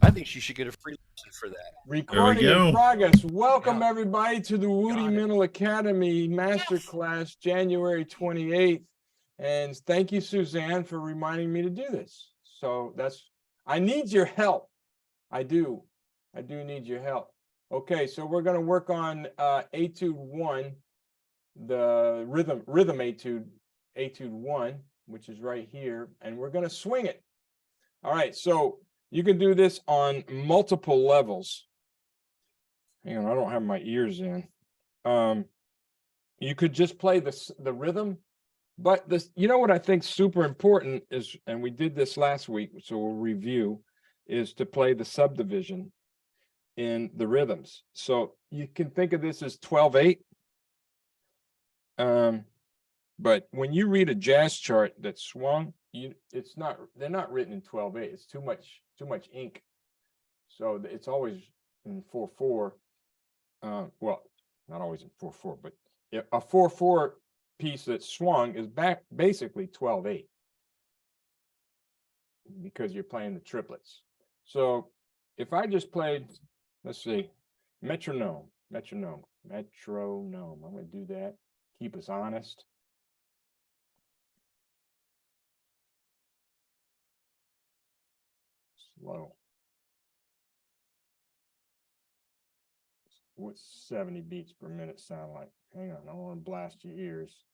I think she should get a free lesson for that. There we Recording in go. progress. Welcome Yeah. everybody to the Wootimental Academy Masterclass, January 28th. And thank you, Suzanne, for reminding me to do this. So I need your help. I do need your help. Okay, so we're going to work on Etude 1, the rhythm Etude 1, which is right here, and we're going to swing it. All right, so you can do this on multiple levels. Hang on, I don't have my ears in. You could just play the rhythm, but this, you know what I think super important is, and we did this last week, so we'll review, is to play the subdivision in the rhythms. So you can think of this as 12/8. But when you read a jazz chart that's swung, they're not written in 12/8. It's too much ink. So it's always in 4/4. Well, not always in 4/4, but a 4/4 piece that's swung is basically 12/8 because you're playing the triplets. So if I just played, let's see, metronome. I'm going to do that. Keep us honest. Slow. What's 70 beats per minute sound like? Hang on, I don't want to blast your ears.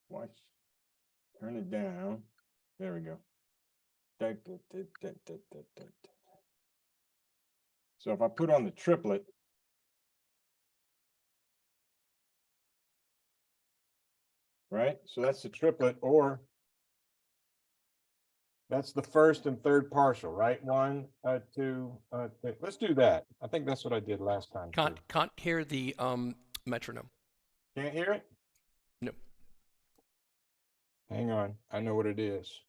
Watch. Turn it down. There we go. So if I put on the triplet, right? So that's the triplet, or that's the first and third partial, right? 1, 2, 3. Let's do that. I think that's what I did last time. Can't hear the metronome. Can't hear it? No. Hang on. I know what it is.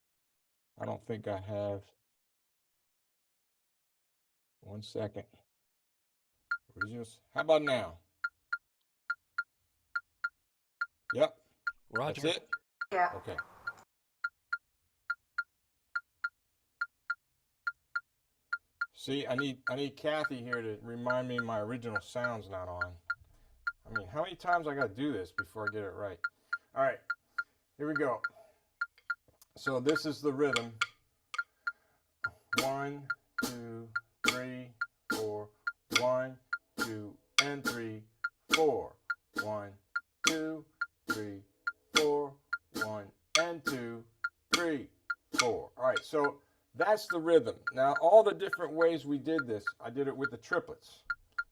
I don't think I have. 1 second. How about now? Yep. Roger. That's it? Yeah. Okay. See, I need Kathy here to remind me my original sound's not on. I mean, how many times I got to do this before I get it right? All right, here we go. So this is the rhythm. 1, 2, 3, 4. 1, 2, and 3, 4. 1, 2, 3, 4. 1 and 2, 3, 4. All right, so that's the rhythm. Now, all the different ways we did this, I did it with the triplets.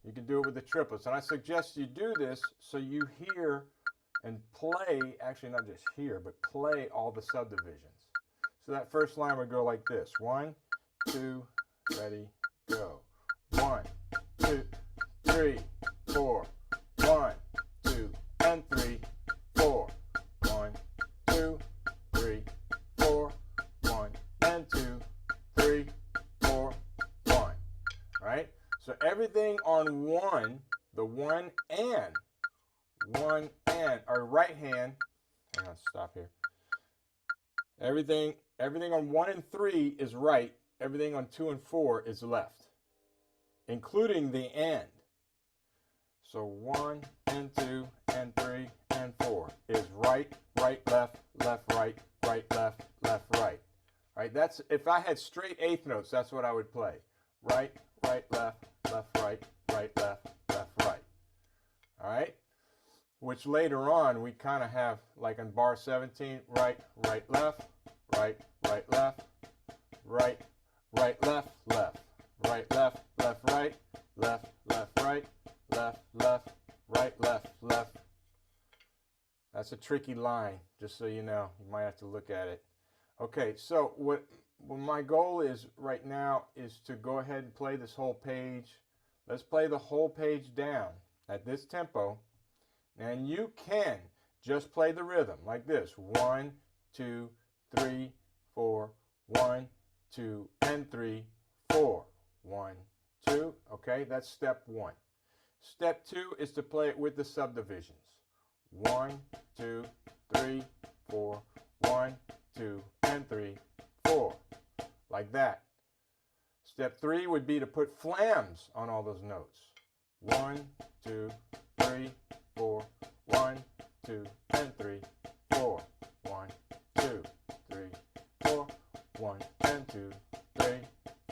You can do it with the triplets. And I suggest you do this so you hear and play, actually not just hear, but play all the subdivisions. So that first line would go like this. 1, 2, ready, go. 1, 2, 3, 4. 1, 2, and 3, 4. 1, 2, 3, 4. 1 and 2, 3, 4, 1. Right? So everything on 1, the 1 and, our right hand, hang on, stop here. Everything on 1 and 3 is right. Everything on 2 and 4 is left, including the and. So 1 and 2 and 3 and 4 is right, right, left, left, right, right, left, left, right. Right? That's, if I had straight eighth notes, that's what I would play. Right, right, left, left, right, right, left, left, right. All right? Which later on we kind of have, like in bar 17, right, right, left, right, right, left, right, right, left, left, right, left, left, right, left, left, right, left, left, right, left, left. That's a tricky line, just so you know. You might have to look at it. Okay, so what my goal is right now is to go ahead and play this whole page. Let's play the whole page down at this tempo. And you can just play the rhythm like this. 1, 2, 3, 4. 1, 2, and 3, 4. 1, 2. Okay, that's step 1. Step 2 is to play it with the subdivisions. 1, 2, 3, 4. 1, 2, and 3, 4. Like that. Step 3 would be to put flams on all those notes. 1, 2, 3, 4, 1, 2, and 3, 4, 1, 2, 3, 4, 1, and 2, 3,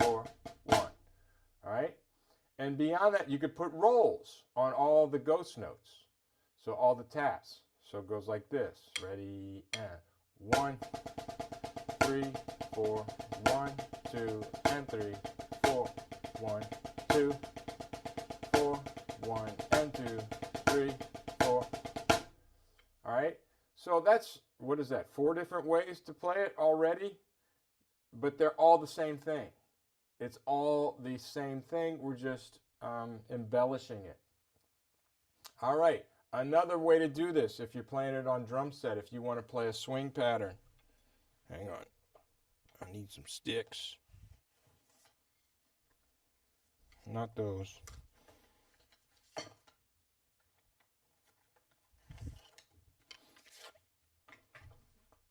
4, 1. All right? And beyond that, you could put rolls on all the ghost notes. So all the taps. So it goes like this. Ready, and 1, 3, 4, 1, 2, and 3, 4, 1, 2, 4, 1, and 2, 3, 4. All right. So that's, what is that, 4 different ways to play it already? But they're all the same thing. It's all the same thing. We're just embellishing it. All right. Another way to do this, if you're playing it on drum set, if you want to play a swing pattern. Hang on. I need some sticks. Not those.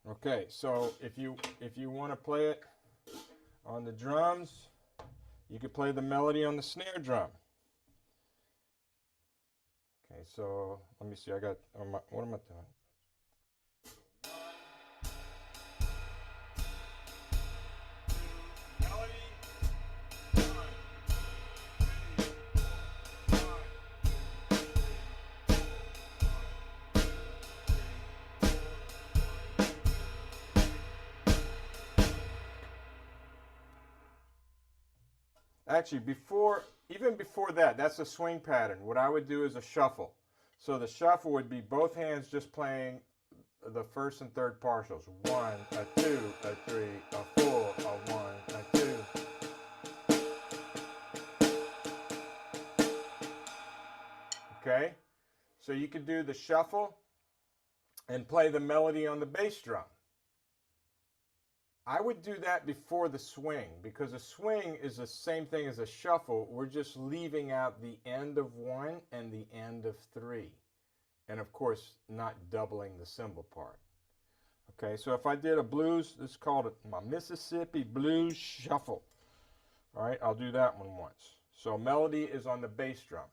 Okay, so if you want to play it on the drums, you could play the melody on the snare drum. Okay, so let me see. What am I doing? Actually, even before that, that's a swing pattern. What I would do is a shuffle. So the shuffle would be both hands just playing the first and third partials. 1, a 2, a 3, a 4, a 1, a 2. Okay? So you could do the shuffle and play the melody on the bass drum. I would do that before the swing, because a swing is the same thing as a shuffle. We're just leaving out the end of 1 and the end of 3. And of course, not doubling the cymbal part. Okay, so if I did a blues, this is called my Mississippi Blues Shuffle. All right, I'll do that one once. So melody is on the bass drum.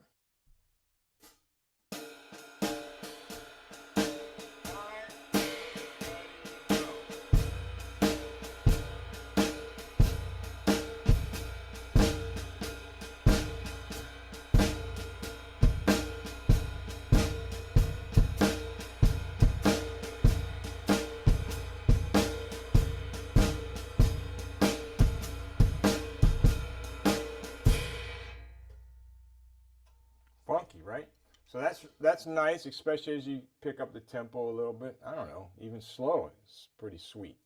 Funky, right? So that's nice, especially as you pick up the tempo a little bit. I don't know, even slow. It's pretty sweet.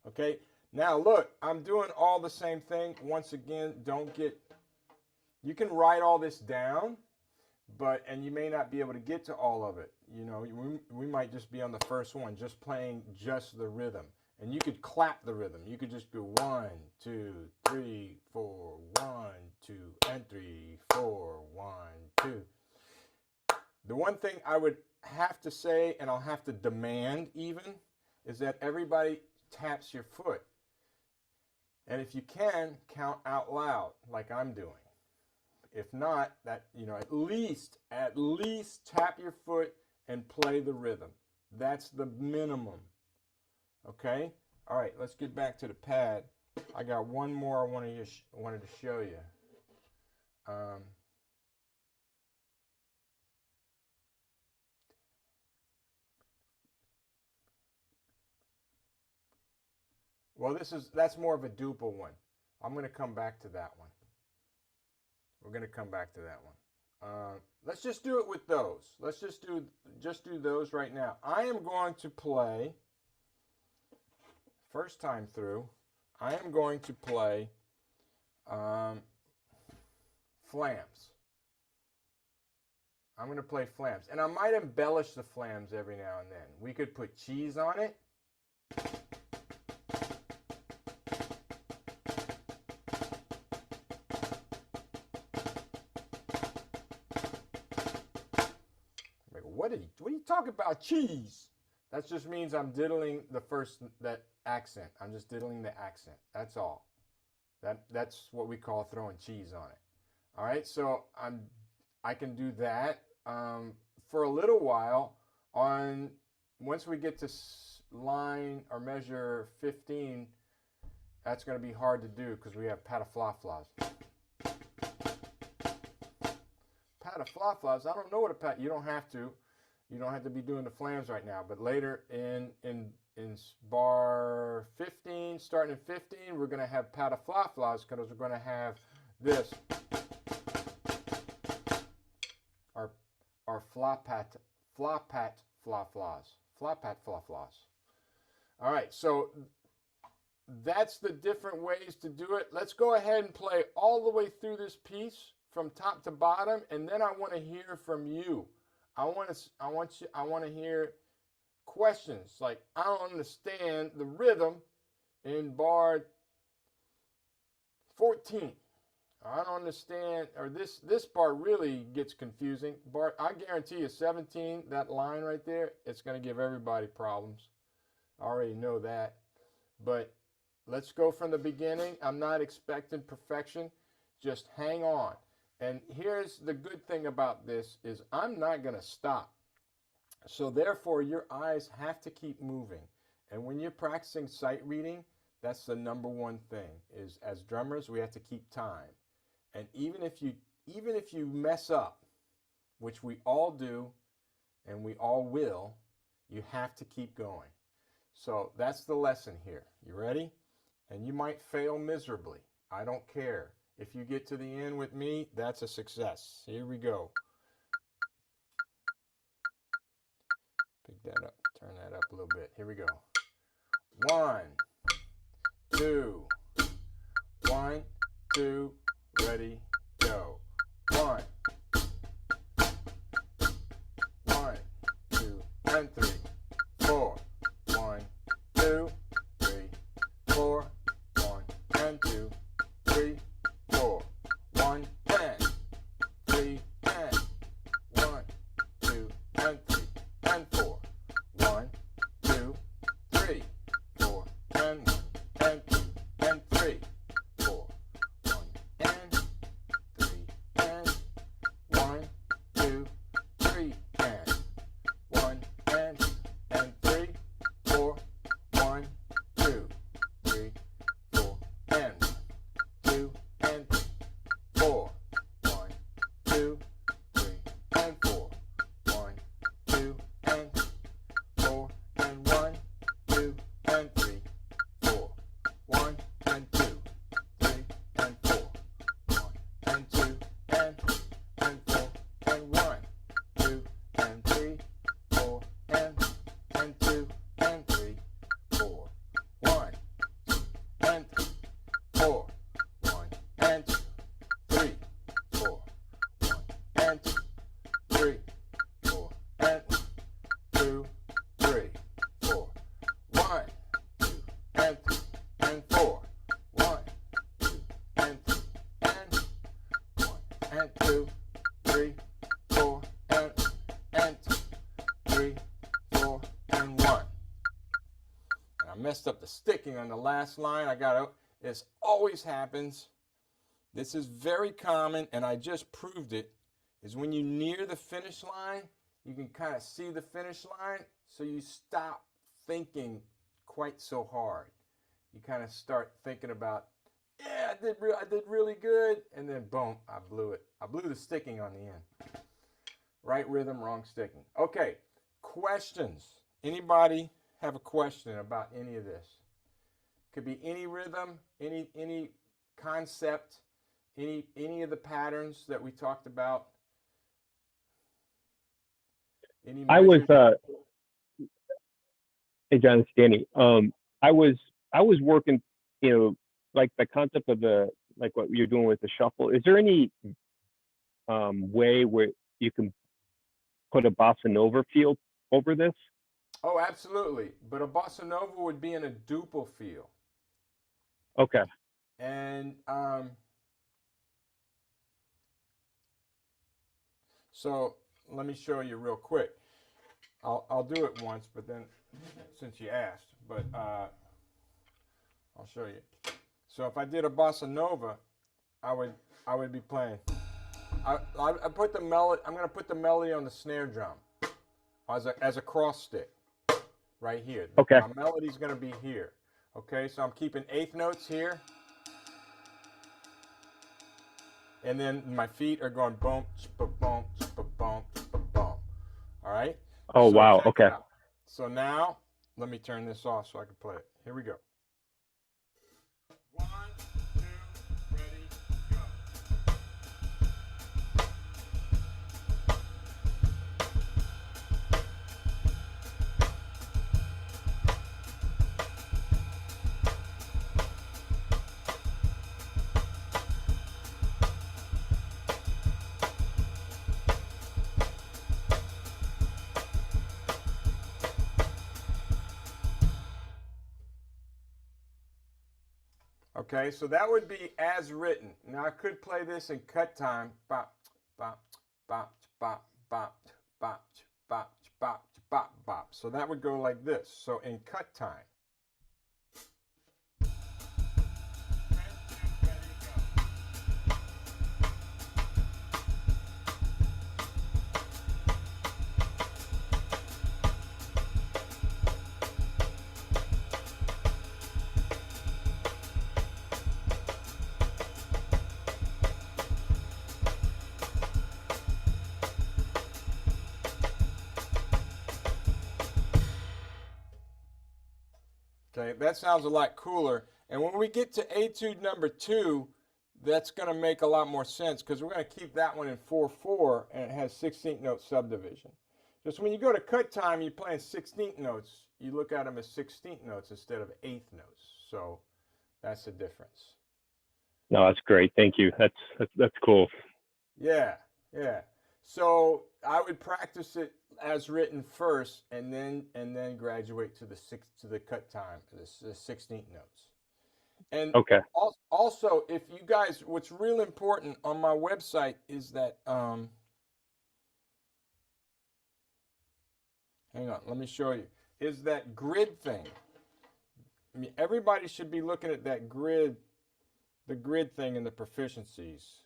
Okay, now look, I'm doing all the same thing. Once again, you can write all this down, and you may not be able to get to all of it. You know, we might just be on the first one, just playing just the rhythm. And you could clap the rhythm. You could just go 1, 2, 3, 4, 1, 2, and 3, 4, 1, 2. The one thing I would have to say, and I'll have to demand even, is that everybody taps your foot. And if you can, count out loud like I'm doing. If not, that, you know, at least tap your foot and play the rhythm. That's the minimum. Okay? All right, let's get back to the pad. I got one more I wanted to show you. Well, that's more of a duple one. I'm going to come back to that one. We're going to come back to that one. Let's just do it with those. Let's just do those right now. I am going to play, first time through, I am going to play flams. I'm going to play flams. And I might embellish the flams every now and then. We could put cheese on it. What are you talking about, cheese? That just means I'm diddling that accent. I'm just diddling the accent. That's all. That's what we call throwing cheese on it. All right, so I can do that for a little while. Once we get to line or measure 15, that's going to be hard to do because we have pataflaflas. Pataflaflas. I don't know what a pat. You don't have to. You don't have to be doing the flams right now. But later in bar 15, starting in 15, we're going to have pataflaflas because we're going to have this. Our floppat flaflas. All right, so that's the different ways to do it. Let's go ahead and play all the way through this piece from top to bottom, and then I want to hear from you. I want to hear questions like, I don't understand the rhythm in bar 14. I don't understand, or this part really gets confusing. Bart, I guarantee you 17, that line right there, it's going to give everybody problems. I already know that. But let's go from the beginning. I'm not expecting perfection. Just hang on. And here's the good thing about this is I'm not going to stop. So therefore, your eyes have to keep moving. And when you're practicing sight reading, that's the number one thing is as drummers, we have to keep time. And even if you mess up, which we all do and we all will, you have to keep going. So that's the lesson here. You ready? And you might fail miserably. I don't care. If you get to the end with me, that's a success. Here we go. Pick that up. Turn that up a little bit. Here we go. 1, 2, 1, 2, ready, go. 1, 2, and 3, 4. 1, 2, 3, 4. 1 and 2, 3, 4. 1 and 3 and 1, 2 and 3 and 4. 1, 2, 3, 4 and 1 and 2 and 3, 4. 1 and 3 and 1, 2, 3 and 1 and 3, 4. 1, 2, 3, 4 and 2 and 3, 4. 1, 2, 3 and 4. 1, 2 and 4 and 1, 2 and 3, 4. 1 and 2, 3 and 4. 1 and 2 and 4 and 1, 2 and 3, 4 and 2 and 3, 4. 1, 2 and 4. 1 and 2, 3, 4. 1 and 2, 3, 4 and 2, 3, 4. 1, 2 and 3 and 4. 1, 2 and 3 and 1 and 2, 3, 4 and 2, 3, 4 and 1. And I messed up the sticking on the last line. This always happens. This is very common, and I just proved it, is when you near the finish line, you can kind of see the finish line, so you stop thinking quite so hard. You kind of start thinking about, yeah, I did really good, and then boom, I blew it. I blew the sticking on the end. Right rhythm, wrong sticking. Okay, questions. Anybody have a question about any of this? Could be any rhythm, any concept, any of the patterns that we talked about. Any I was measures? Hey John, it's Danny. I was working, like the concept of like what you're doing with the shuffle. Is there any way where you can put a bossa nova feel over this? Oh, absolutely. But a bossa nova would be in a duple feel. Okay. And so let me show you real quick. I'll do it once, but then since you asked, but I'll show you. So if I did a bossa nova, I would be playing. I put the melody. I'm going to put the melody on the snare drum as a cross stick right here. Okay. My melody's going to be here. Okay, so I'm keeping eighth notes here. And then my feet are going boom, boom, boom, boom. All right? Oh, So wow. check Okay. it out. So now, let me turn this off so I can play it. Here we go. 1, 2, ready, go. Okay, so that would be as written. Now I could play this in cut time. Bop, bop, bop, bop, bop, bop, bop, bop, bop, bop. So that would go like this. So in cut time. Okay, that sounds a lot cooler. And when we get to etude number 2, that's going to make a lot more sense because we're going to keep that one in 4/4 and it has 16th note subdivision. Just when you go to cut time, you're playing 16th notes. You look at them as 16th notes instead of 8th notes. So that's the difference. No, that's great. Thank you. That's cool. Yeah, yeah. So I would practice it as written first, and then graduate to the cut time, the 16th notes. And Okay. also, if you guys, what's real important on my website is that hang on, let me show you. Is that grid thing? I mean, everybody should be looking at that grid, the grid thing in the proficiencies.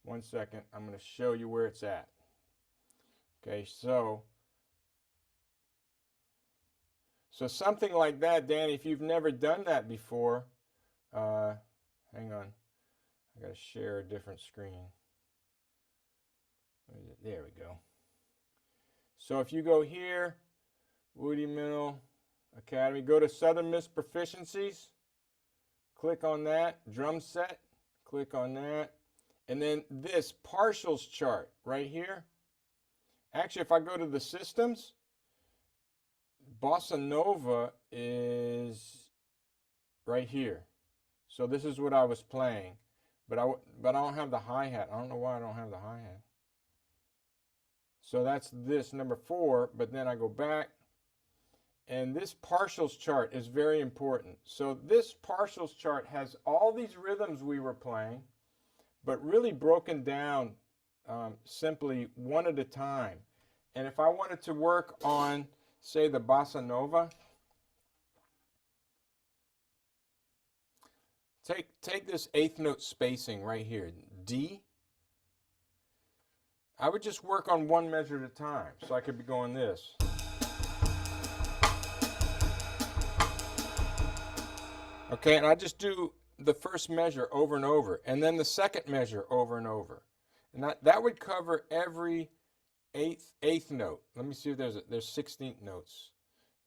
One second, I'm going to show you where it's at. Okay, so something like that, Danny, if you've never done that before, hang on, I got to share a different screen. There we go. So if you go here, Wootimental Academy, go to Southern Miss Proficiencies, click on that, drum set, click on that, and then this partials chart right here. Actually, if I go to the systems, Bossa Nova is right here. So this is what I was playing, but I don't have the hi-hat. I don't know why I don't have the hi-hat. So that's this number 4, but then I go back, and this partials chart is very important. So this partials chart has all these rhythms we were playing, but really broken down simply one at a time. And if I wanted to work on, say, the bossa nova, take this 8th note spacing right here, D. I would just work on one measure at a time. So I could be going this. Okay, and I just do the first measure over and over, and then the second measure over and over. And that would cover every eighth note. Let me see if there's 16th notes.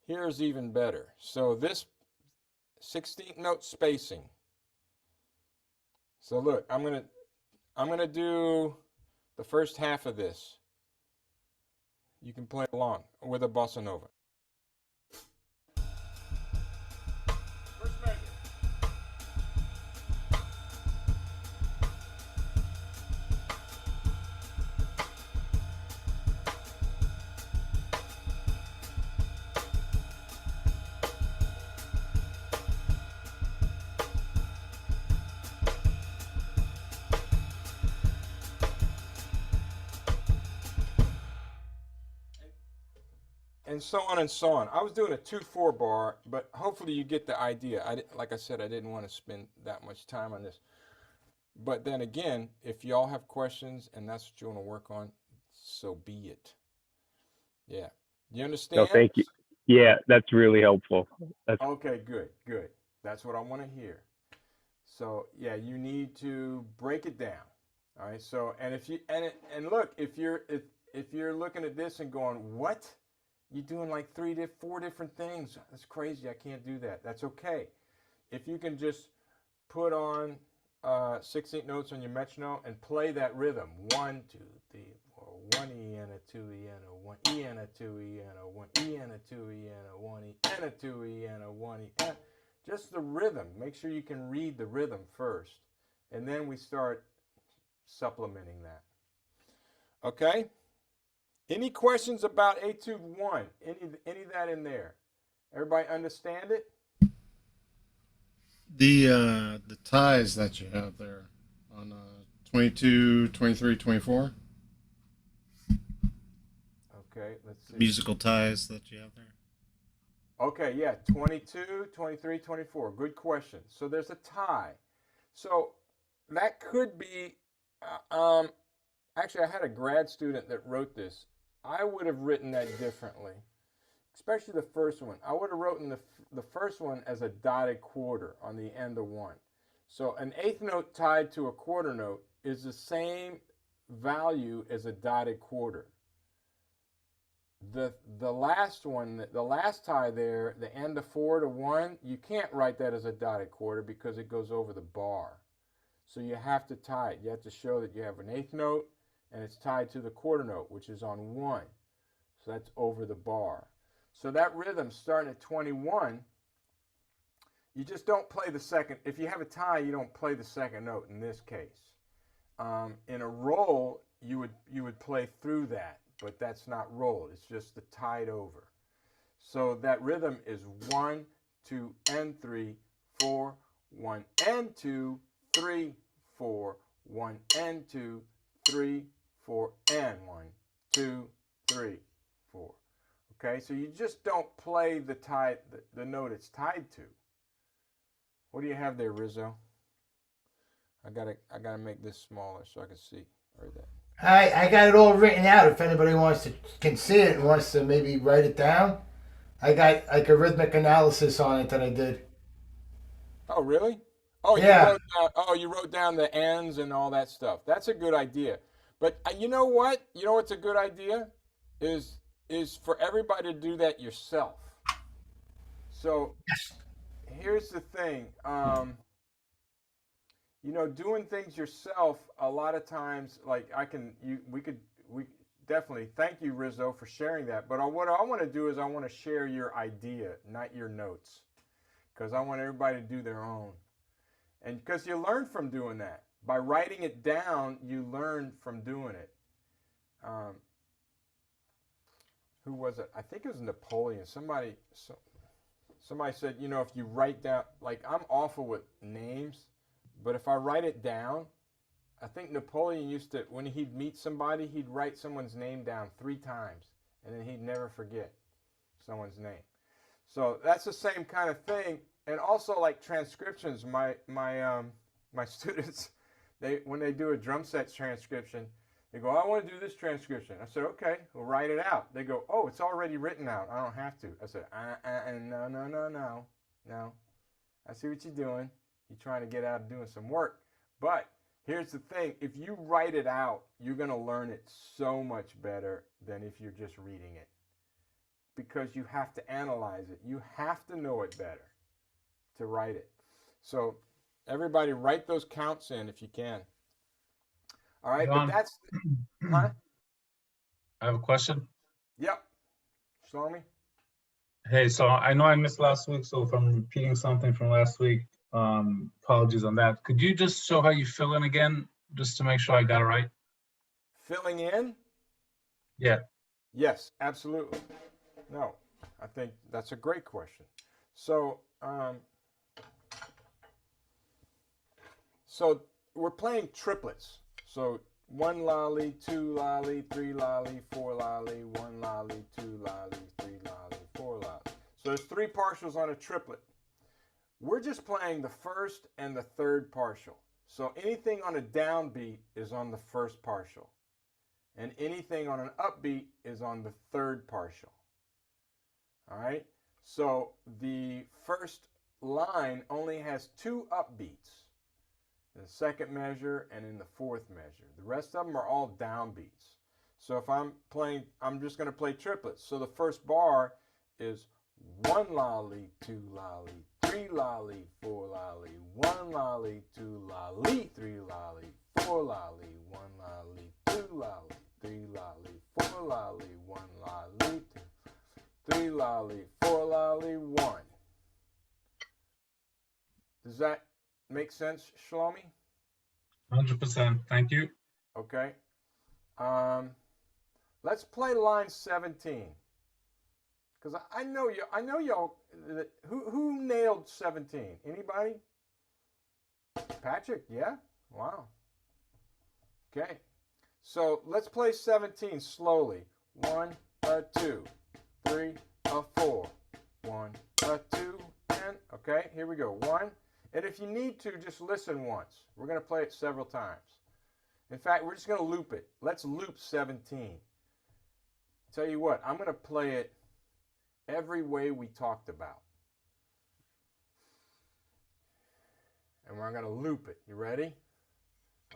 Here's even better. So this 16th note spacing. So look, I'm gonna do the first half of this. You can play along with a bossa nova. First measure. and so on and so on. I was doing a 2/4 bar, but hopefully you get the idea. Like I said, I didn't want to spend that much time on this. But then again, if y'all have questions and that's what you want to work on, so be it. Yeah. You No, understand? thank you. Yeah, that's really helpful. That's Okay, good, good. That's what I want to hear. So yeah, you need to break it down. All right. So and if you and look, if you're looking at this and going, what? You're doing like 4 different things. That's crazy. I can't do that. That's okay. If you can just put on 16th notes on your metronome and play that rhythm. 1, 2, 3, 4. 1 E and a 2 E and a 1 E and a 2 E and a 1 E and a 2 E and a 1 E and a 2 E and a 1 E. And just the rhythm. Make sure you can read the rhythm first. And then we start supplementing that. Okay? Any questions about Etude 1? Any of that in there? Everybody understand it? The ties that you have there on 22, 23, 24. Okay, let's see. Musical ties that you have there. Okay, yeah, 22, 23, 24. Good question. So there's a tie. So that could be, actually, I had a grad student that wrote this. I would have written that differently, especially the first one. I would have written the first one as a dotted quarter on the end of 1. So an eighth note tied to a quarter note is the same value as a dotted quarter. The last one, the last tie there, the end of 4 to 1, you can't write that as a dotted quarter because it goes over the bar. So you have to tie it. You have to show that you have an eighth note and it's tied to the quarter note, which is on 1. So that's over the bar. So that rhythm starting at 21, you just don't play the second. If you have a tie, you don't play the second note in this case. In a roll, you would play through that, but that's not rolled. It's just the tied over. So that rhythm is 1, 2, and 3, 4, 1 and 2, 3, 4, 1 and 2, 3, 4, and 1, 2, 3, 4. Okay, so you just don't play the note it's tied to. What do you have there, Rizzo? I gotta make this smaller so I can see. Right there. I got it all written out. If anybody can see it and wants to maybe write it down, I got like a rhythmic analysis on it that I did. Oh, really? Oh, Yeah. you wrote down the ends and all that stuff. That's a good idea. But you know what? You know what's a good idea is for everybody to do that yourself. So here's the thing. Doing things yourself a lot of times, like we definitely thank you, Rizzo, for sharing that. But what I want to do is I want to share your idea, not your notes, because I want everybody to do their own. And because you learn from doing that. By writing it down, you learn from doing it. Who was it? I think it was Napoleon. Somebody said, if you write down, like I'm awful with names, but if I write it down, I think Napoleon used to, when he'd meet somebody, he'd write someone's name down 3 times, and then he'd never forget someone's name. So that's the same kind of thing. And also like transcriptions, my students, when they do a drum set transcription, they go, I want to do this transcription. I said, okay, we'll write it out. They go, oh, it's already written out. I don't have to. I said, no. I see what you're doing. You're trying to get out of doing some work. But here's the thing. If you write it out, you're going to learn it so much better than if you're just reading it. Because you have to analyze it. You have to know it better to write it. So everybody write those counts in if you can. All right, John, but that's, huh? I have a question. Yep. Show me. Hey, so I know I missed last week, so if I'm repeating something from last week, apologies on that. Could you just show how you fill in again, just to make sure I got it right? Filling in? Yeah. Yes, absolutely. No, I think that's a great question. So, so we're playing triplets. So 1 lolly, 2 lolly, 3 lolly, 4 lolly, 1 lolly, 2 lolly, 3 lolly, 4 lolly. So there's 3 partials on a triplet. We're just playing the first and the third partial. So anything on a downbeat is on the first partial. And anything on an upbeat is on the third partial. All right? So the first line only has 2 upbeats. In the second measure and in the fourth measure. The rest of them are all downbeats. So if I'm playing, I'm just going to play triplets. So the first bar is 1 lolly, 2 lolly, 3 lolly, 4 lolly, 1 lolly, 2 lolly, 3 lolly, 4 lolly, 1 lolly, 2 lolly, 3 lolly, 4 lolly, 1 lolly, 2, 3 lolly, 4 lolly, 1. Does that make sense, Shlomi? 100%. Thank you. Okay. Let's play line 17. Because I know y'all. Who nailed 17? Anybody? Patrick? Yeah. Wow. Okay. So let's play 17 slowly. 1, 2, 3, 4. 1, 2, and okay. Here we go. 1. And if you need to, just listen once. We're going to play it several times. In fact, we're just going to loop it. Let's loop 17. Tell you what, I'm going to play it every way we talked about. And we're going to loop it. You ready?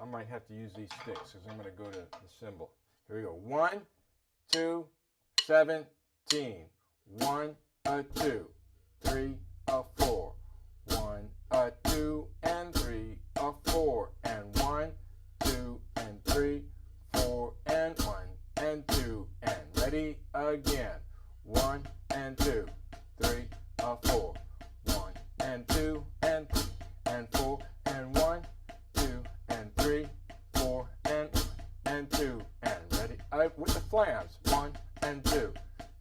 I might have to use these sticks because I'm going to go to the symbol. Here we go. 1, 2, 17. 1, 2, 3, 4. 1, 2, and 3, 4, and 1, 2, and 3, 4, and 1, and 2, and ready again. 1, and 2, 3, 4. 1, and 2, and 3, and 4, and 1, 2, and 3, 4, and 1, and 2, and ready with the flams. 1, and 2,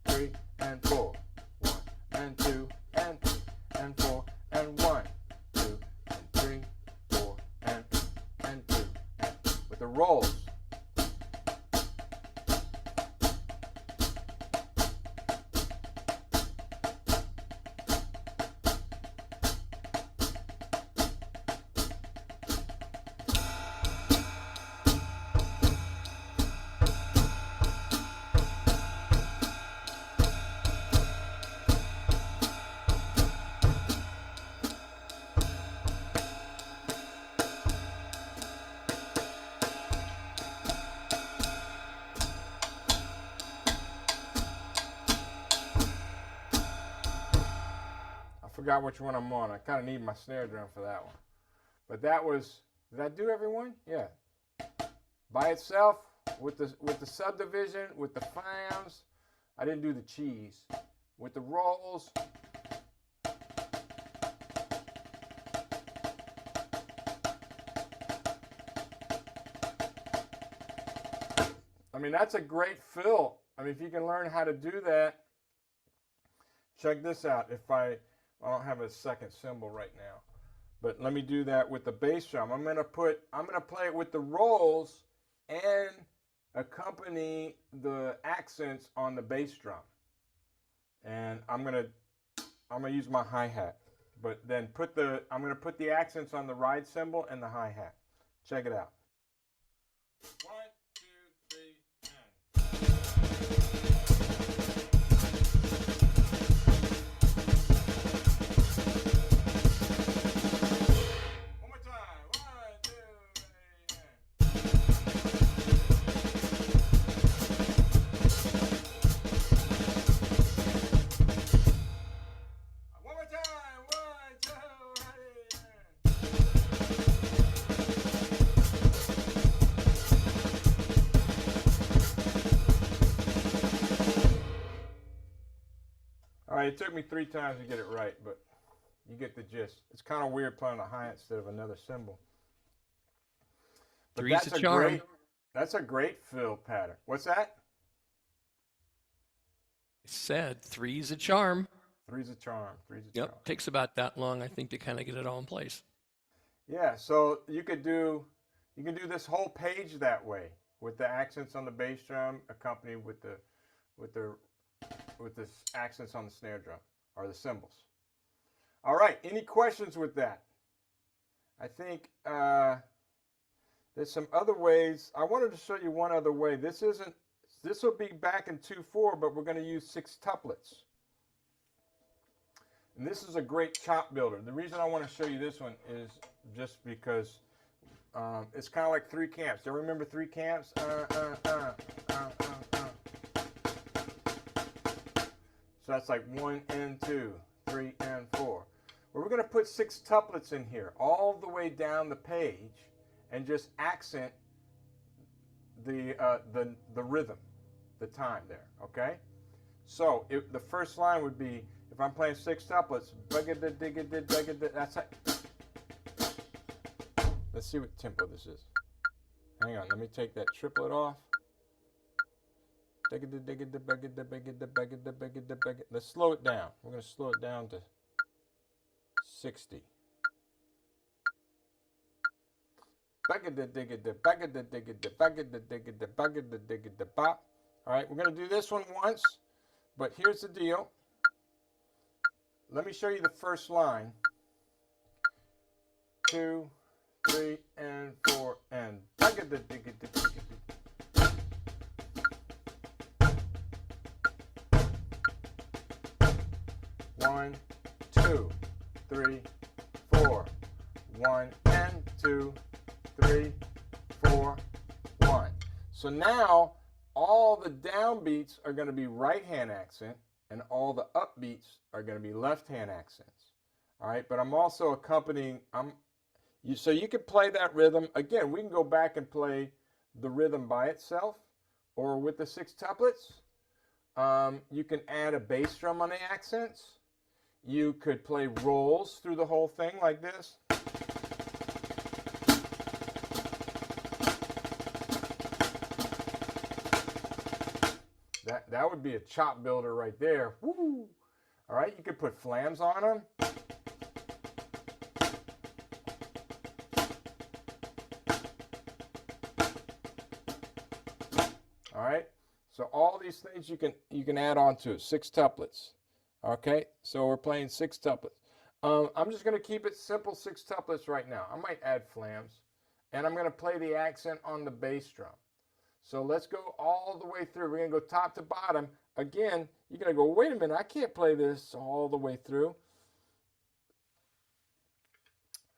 3, and 4. 1, and 2, and 3, and 4, and 1. With the rolls. Forgot which one I'm on. I kind of need my snare drum for that one. But that was, did that do everyone? Yeah. By itself, with the subdivision, with the flams, I didn't do the cheese. With the rolls, I mean, that's a great fill. I mean, if you can learn how to do that, check this out. I don't have a second cymbal right now, but let me do that with the bass drum. I'm gonna play it with the rolls and accompany the accents on the bass drum. And I'm gonna use my hi-hat, but then I'm gonna put the accents on the ride cymbal and the hi-hat. Check it out. 1, 2, 3, and. All right, it took me 3 times to get it right, but you get the gist. It's kind of weird playing a hi-hat instead of another cymbal. But Three's a charm. That's a great fill pattern. What's that? I said three's a charm. Three's a charm. Three's a charm. Yep, takes about that long, I think, to kind of get it all in place. Yeah, so you could do You can do this whole page that way with the accents on the bass drum accompanied with the accents on the snare drum or the cymbals. All right, any questions with that? I think there's some other ways. I wanted to show you one other way. This will be back in 2/4, but we're going to use sextuplets. And this is a great chop builder. The reason I want to show you this one is just because it's kind of like 3 camps. Do you remember 3 camps? So that's like 1 and 2, 3 and 4. Well, we're going to put sextuplets in here all the way down the page and just accent the rhythm, the time there, okay? So the first line would be, if I'm playing sextuplets, that's it. Let's see what tempo this is. Hang on, let me take that triplet off. Let's slow it down. We're going to slow it down to 60. All right, we're going to do this one once, but here's the deal. Let me show you the first line. 2, 3, and 4, and 1, 2, 3, 4. 1 and 2, 3, 4, 1. So now all the downbeats are going to be right hand accent and all the upbeats are going to be left hand accents. All right, but I'm also accompanying, so you can play that rhythm. Again, we can go back and play the rhythm by itself or with the sextuplets. You can add a bass drum on the accents. You could play rolls through the whole thing like this. That would be a chop builder right there. Woo! All right, you could put flams on them. All right, so all these things you can add on to it. Sextuplets. Okay, so we're playing sextuplets. I'm just going to keep it simple sextuplets right now. I might add flams, and I'm going to play the accent on the bass drum. So let's go all the way through. We're going to go top to bottom. Again, you're going to go, wait a minute, I can't play this all the way through.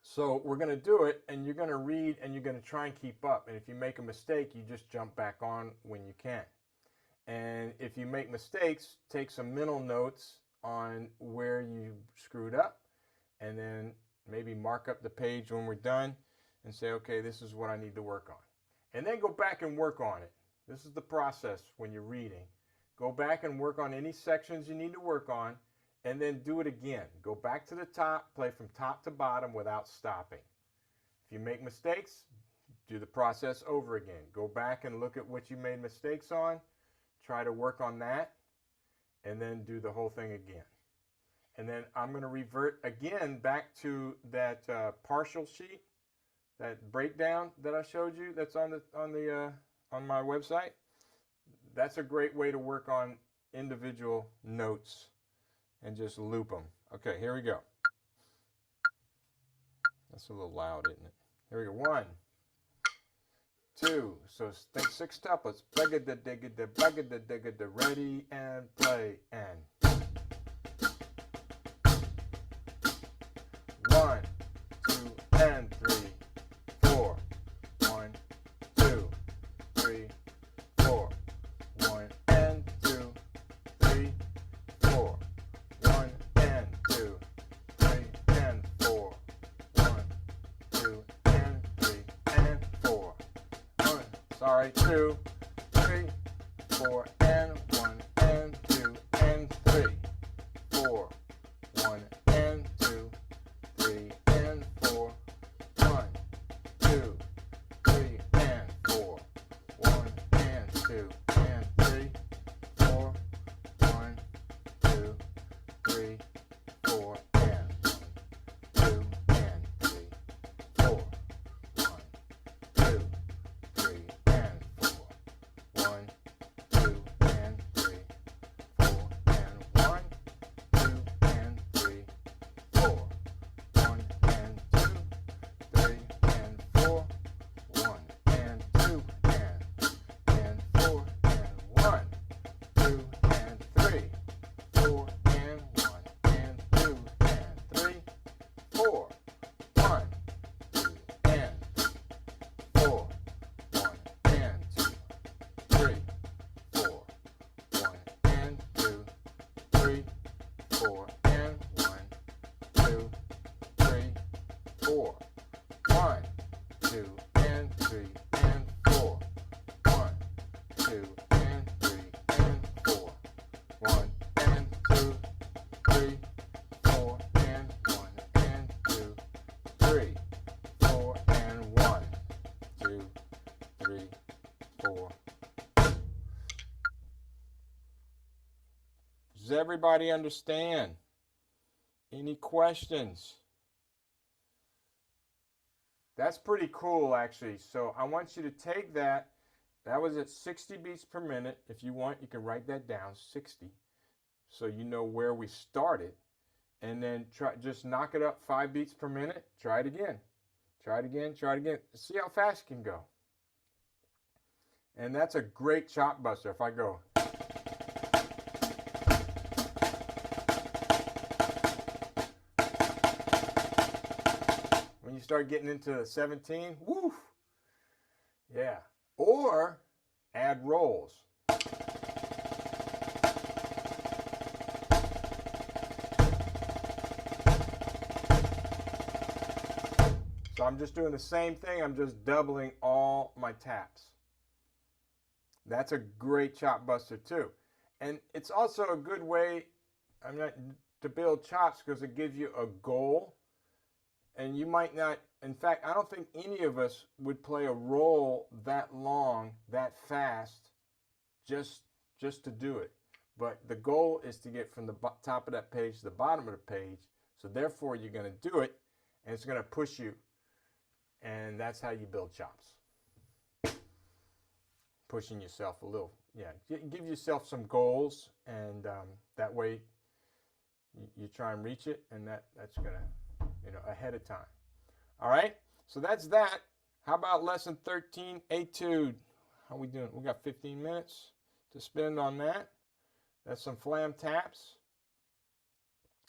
So we're going to do it, and you're going to read, and you're going to try and keep up. And if you make a mistake, you just jump back on when you can. And if you make mistakes, take some mental notes on where you screwed up, and then maybe mark up the page when we're done and say, okay, this is what I need to work on. And then go back and work on it. This is the process when you're reading. Go back and work on any sections you need to work on, and then do it again. Go back to the top, play from top to bottom without stopping. If you make mistakes, do the process over again. Go back and look at what you made mistakes on, try to work on that, and then do the whole thing again. And then I'm going to revert again back to that partial sheet, that breakdown that I showed you that's on my website. That's a great way to work on individual notes and just loop them. Okay, here we go. That's a little loud, isn't it? Here we go. 1, 2. So think sextuplets. Ready and play and 1, 2, and 3, 4. 1, 2, 3, 4. 1 and 2, 3, 4. 1 and 2, 3 and 4. 1, 2 and 3 and 4. 1, sorry, 2, 3, 4 and 1 and 2 and 3, 4. 1 and 2, 3 and 4. 1, 2, 3 and 4. 1 and 2 and 3, 4. 1, 2, 3, 4 and 1, 2 and 3, 4. 1, 2, 2, and 3, and 4. 1, and 2, 3, 4, and 1, and 2, 3, 4, and 1, 2, 3, 4. Does everybody understand? Any questions? That's pretty cool, actually. So I want you to take that. That was at 60 beats per minute. If you want, you can write that down, 60. So you know where we started. And then just knock it up 5 beats per minute. Try it again. Try it again. Try it again. See how fast you can go. And that's a great chop buster. If I go. When you start getting into 17, woof. Yeah. Or add rolls. So I'm just doing the same thing. I'm just doubling all my taps. That's a great chop buster too. And it's also a good way to build chops because it gives you a goal. And you might not, in fact, I don't think any of us would play a roll that long, that fast, just to do it. But the goal is to get from the top of that page to the bottom of the page. So therefore, you're going to do it, and it's going to push you. And that's how you build chops. Pushing yourself a little. Yeah, give yourself some goals, and that way you try and reach it, and that's going to, ahead of time. All right, so that's that. How about lesson 13, etude? How we doing? We got 15 minutes to spend on that. That's some flam taps.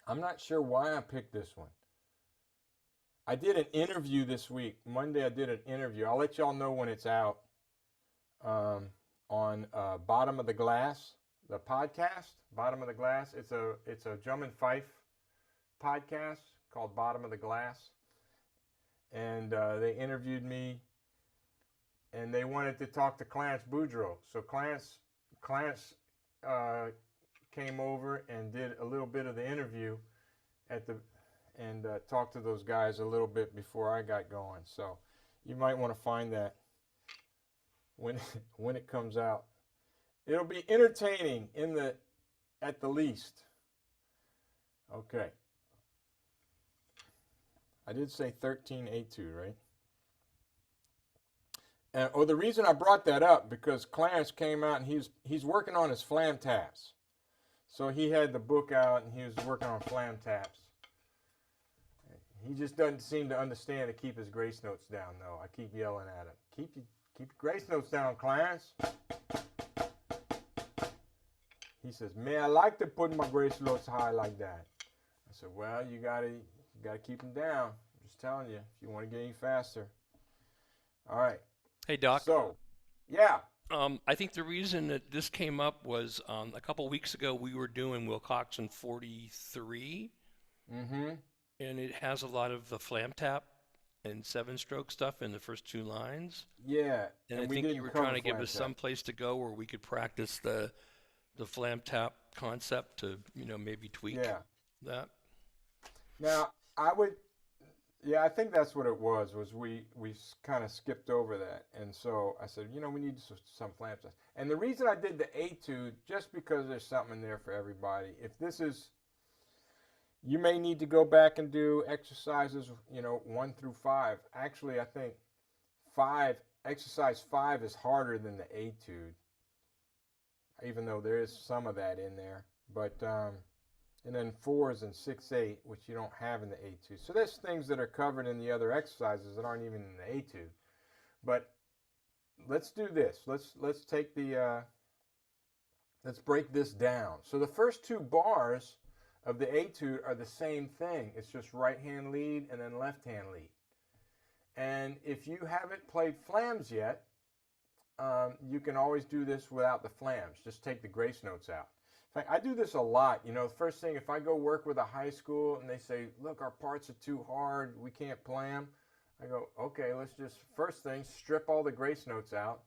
I'm not sure why I picked this one. I did an interview this week. Monday I did an interview. I'll let y'all know when it's out on Bottom of the Glass, the podcast, Bottom of the Glass. It's a drum and fife podcast called Bottom of the Glass. And they interviewed me, and they wanted to talk to Clarence Boudreaux. So Clarence came over and did a little bit of the interview and talked to those guys a little bit before I got going. So you might want to find that when it comes out. It'll be entertaining at the least. Okay. I did say 13A2, right? The reason I brought that up because Clarence came out and he's working on his flam taps. So he had the book out and he was working on flam taps. He just doesn't seem to understand to keep his grace notes down, though. I keep yelling at him. Keep your grace notes down, Clarence. He says, "Man, I like to put my grace notes high like that." I said, "Well, you gotta keep them down. I'm just telling you, if you want to get any faster." All right. Hey, Doc. So, yeah. I think the reason that this came up was a couple weeks ago we were doing Wilcoxon 43. Mm-hmm. And it has a lot of the flam tap and 7-stroke stuff in the first 2 lines. Yeah. And I think you were trying to give us some place to go where we could practice the flam tap concept to, maybe tweak that. Now, I think that's what it was we kind of skipped over that. And so I said, we need some flam taps. And the reason I did the etude, just because there's something in there for everybody. If this is, you may need to go back and do exercises, 1 through 5. Actually, I think exercise 5 is harder than the etude, even though there is some of that in there. But, and then 4s and 6-8, which you don't have in the etude. So there's things that are covered in the other exercises that aren't even in the etude. But let's do this. Let's take let's break this down. So the first 2 bars of the etude are the same thing. It's just right hand lead and then left hand lead. And if you haven't played flams yet, you can always do this without the flams. Just take the grace notes out. In fact, I do this a lot. The first thing, if I go work with a high school and they say, "Look, our parts are too hard, we can't play them," I go, "Okay, let's just, first thing, strip all the grace notes out.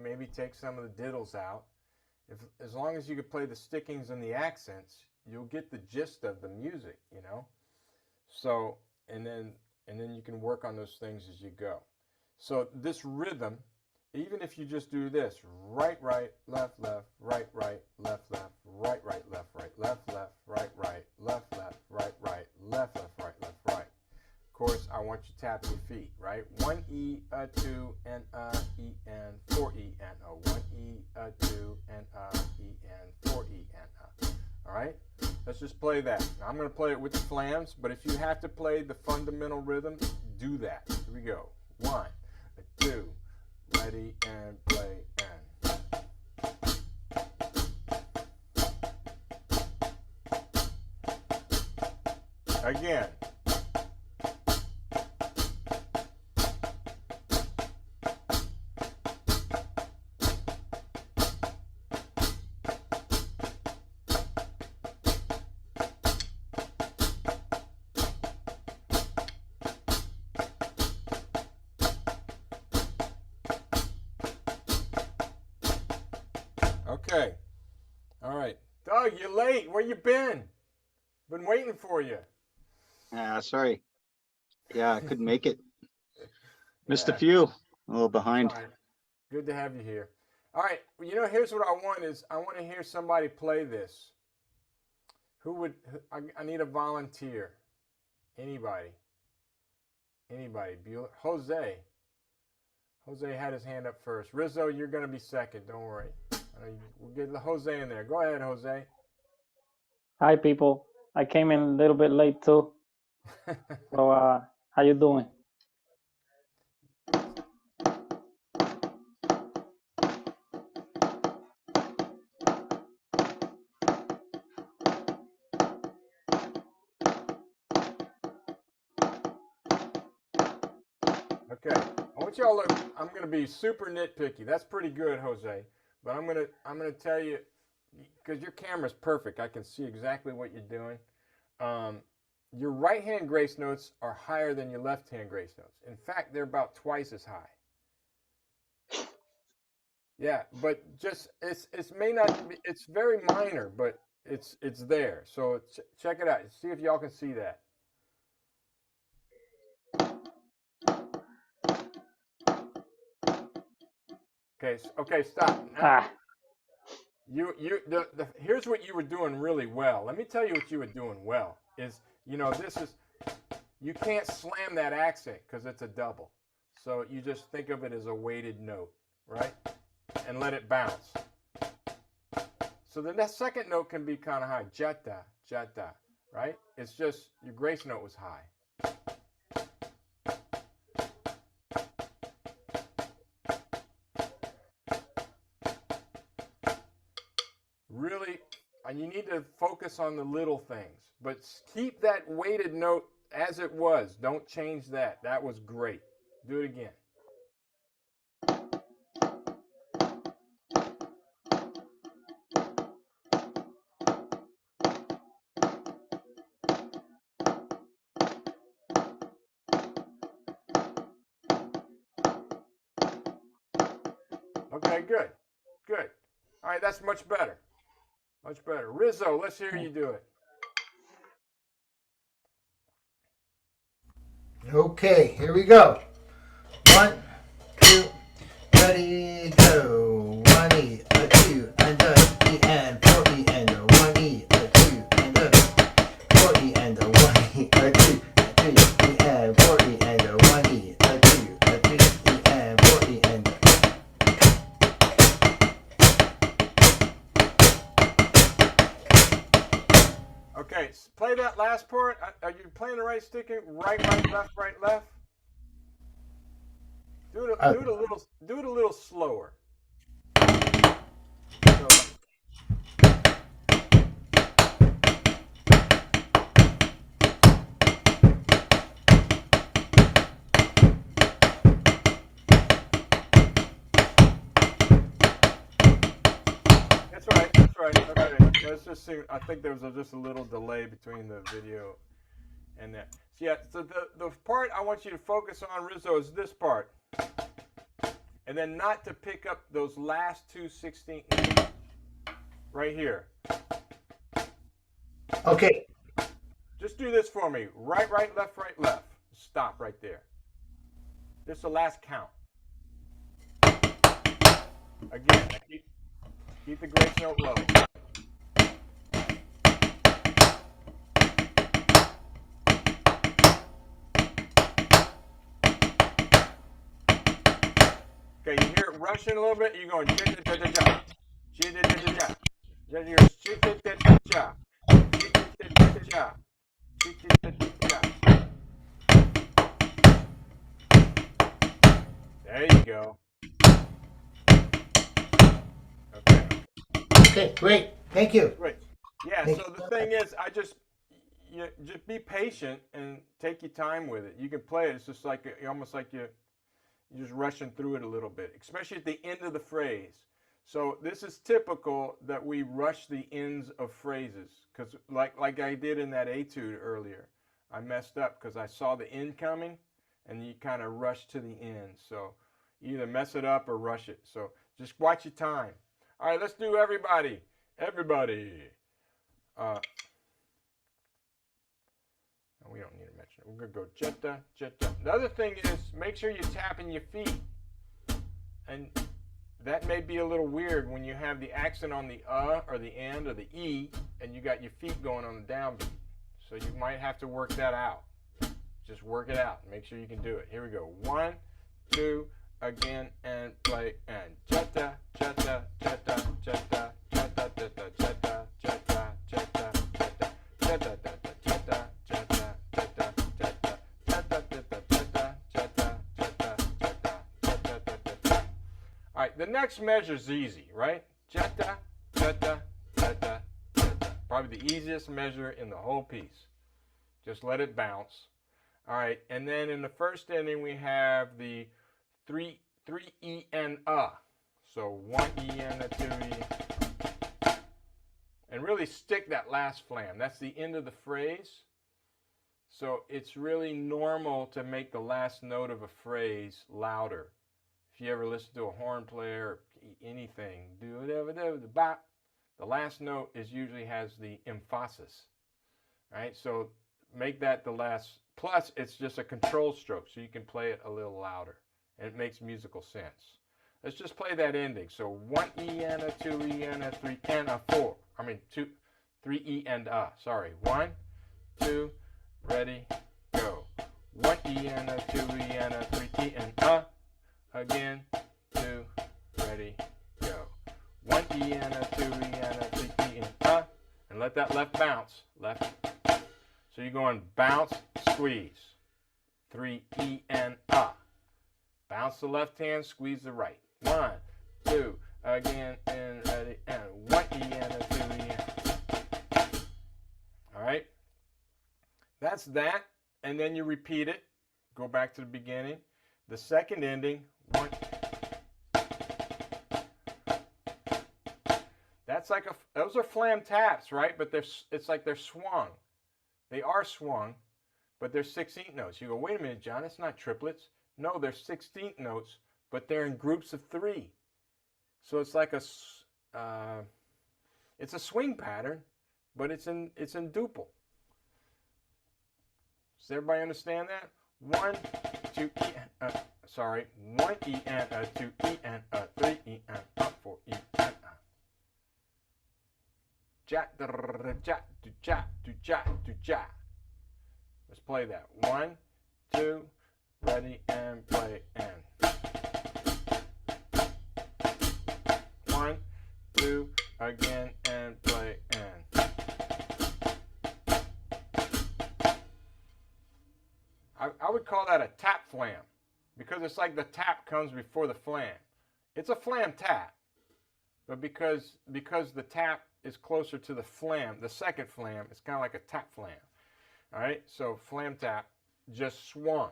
maybe take some of the diddles out. As long as you can play the stickings and the accents, you'll get the gist of the music, you know. So, and then you can work on those things as you go. So this rhythm, even if you just do this, right, right, left, left, right, right, left, left, right, right, left, right, left, left, right, right, left, left, right, right, left, left, right, left, right. Of course, I want you tapping your feet, right? 1 E, a 2, and E, and 4 E, and a 1 E, a 2, and E, and 4 E, and All right? Let's just play that. Now, I'm going to play it with the flams, but if you have to play the fundamental rhythm, do that. Here we go. 1, 2, ready, and play, and. Again. Okay. All right. Doug, you're late. Where you been? Been waiting for you. Sorry. Yeah, I couldn't make it. Missed a few. A little behind. Right. Good to have you here. All right. Well, you know, here's what I want is I want to hear somebody play this. I need a volunteer. Anybody. Anybody. Jose. Jose had his hand up first. Rizzo, you're going to be second. Don't worry. We'll get Jose in there. Go ahead, Jose. Hi, people. I came in a little bit late too. So, how you doing? Okay. I want y'all to look. I'm going to be super nitpicky. That's pretty good, Jose. But I'm gonna tell you, because your camera's perfect, I can see exactly what you're doing. Your right hand grace notes are higher than your left hand grace notes. In fact, they're about twice as high. Yeah, but just it's very minor, but it's there. So check it out. See if y'all can see that. Okay, stop. Now, here's what you were doing really well. Let me tell you what you were doing well. You can't slam that accent because it's a double. So you just think of it as a weighted note, right? And let it bounce. So the second note can be kind of high, jata, jata, right? It's just your grace note was high. Really, and you need to focus on the little things, but keep that weighted note as it was. Don't change that. That was great. Do it again. Okay, good. Good. All right, that's much better. Much better. Rizzo, let's hear you do it. Okay, here we go. 1, 2, ready, go. 1 E, a 2, and a E, and 4 E, and a 1 E, a 2, and a 4 E, and a 1 E, a 2, a 3 E, and 4 E, and a 1 E, a 2, a 3 E, and 4 E, and a. Okay, play that last part. Are you playing the right stick? Right, right, left, right, left. Do it a little slower. So, that's right. That's right. Okay, let's just see. I think there was just a little delay between the video and that. So yeah. So the part I want you to focus on, Rizzo, is this part. and then not to pick up those last two 16th right here. Okay. Just do this for me. Right, right, left, right, left. Stop right there. This is the last count. Again, keep the grace note low. Okay, you hear it rushing a little bit. You're going ja-ja-ja-ja-ja. Ja-ja-ja-ja-ja. You're ja-ja-ja-ja-ja. Ja-ja-ja-ja-ja. Ja-ja-ja-ja-ja. There you go. Okay. Okay, great. Thank you. Great. Yeah, Thank so you. the thing is, you just be patient and take your time with it. You can play it. It's just like almost like you're just rushing through it a little bit, especially at the end of the phrase. So this is typical that we rush the ends of phrases because like I did in that etude earlier, I messed up because I saw the end coming and you kind of rush to the end. So either mess it up or rush it. So just watch your time. All right, let's do everybody. Everybody. We don't need to mention it. We're going to go jetta, jetta. The other thing is make sure you're tapping your feet. And that may be a little weird when you have the accent on the or the and or the e and you got your feet going on the downbeat. So you might have to work that out. Just work it out. Make sure you can do it. Here we go. 1, 2, again, and play. And jetta, jetta, jetta, jetta, jetta, jetta, jetta, jetta, jetta, jetta, jetta, all right, the next measure is easy, right? Jetta, jetta, jetta, jetta. Probably the easiest measure in the whole piece. Just let it bounce. All right, and then in the first ending we have the 3 E and So 1 E and a 2 E. And really stick that last flam. That's the end of the phrase. So it's really normal to make the last note of a phrase louder. If you ever listen to a horn player or anything, do whatever, the last note usually has the emphasis. All right, so make that the last. Plus, it's just a control stroke, so you can play it a little louder, and it makes musical sense. Let's just play that ending. So 1 E and a 2 E and a 3 and a 4. 3 E and a. Sorry. 1, 2, ready, go. 1 E and a 2 E and a 3 E and a. Again, 2, ready, go. 1 E and a 2 E and a 3 E and a. And let that left bounce. Left. So you're going bounce, squeeze. 3 E and a. Bounce the left hand, squeeze the right. 1, 2, again, and ready, and 1 E and a 2 E and. All right. That's that. And then you repeat it. Go back to the beginning. The second ending. 1. That's like those are flam taps, right? But it's like they're swung. They are swung, but they're 16th notes. You go, wait a minute, John, it's not triplets. No, they're 16th notes, but they're in groups of 3. So it's like it's a swing pattern, but it's in duple. Does everybody understand that? 1, 2 E and sorry, 1 E and a 2 E and a 3 E and a 4 E and a. Ja da ja do ja do ja do ja. Let's play that. 1, 2, ready and play and. 1, 2, again and play and. I would call that a tap flam because it's like the tap comes before the flam. It's a flam tap, but because the tap is closer to the flam, the second flam, it's kind of like a tap flam. All right, so flam tap, just swung.